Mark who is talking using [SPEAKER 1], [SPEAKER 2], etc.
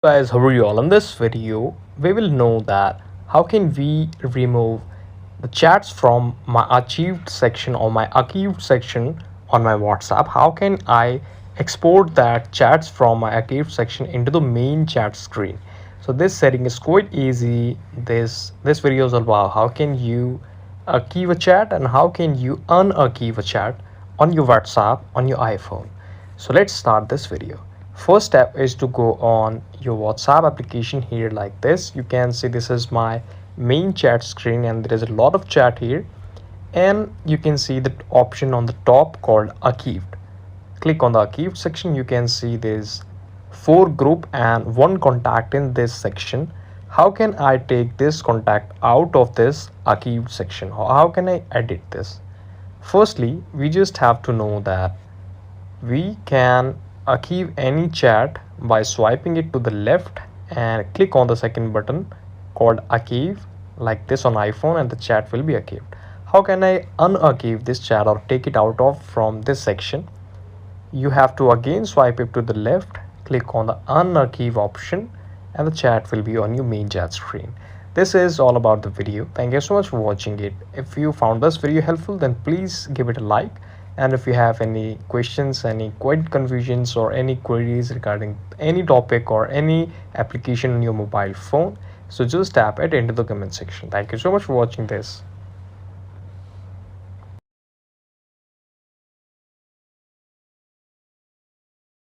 [SPEAKER 1] Guys, how are you all? In this video we will know that how can we remove the chats from my achieved section or my archived section on my WhatsApp. How can I export that chats from my archived section into the main chat screen? So this setting is quite easy. This video is about how can you archive a chat and how can you unarchive a chat on your WhatsApp on your iPhone. So let's start this video. First step is to go on your WhatsApp application here like this. You can see this is my main chat screen and there is a lot of chat here, and you can see the option on the top called archived. Click on the archived section. You can see there's 4 group and 1 contact in this section. How can I take this contact out of this archived section, or how can I edit this? Firstly, we just have to know that we can archive any chat by swiping it to the left and click on the second button called archive like this on iPhone, and the chat will be archived. How can I unarchive this chat or take it out of from this section? You have to again swipe it to the left, click on the unarchive option, and the chat will be on your main chat screen. This is all about the video. Thank you so much for watching it. If you found this video helpful, then please give it a like, and if you have any questions, any quite confusions, or any queries regarding any topic or any application on your mobile phone, so just tap it into the comment section. Thank you so much for watching this.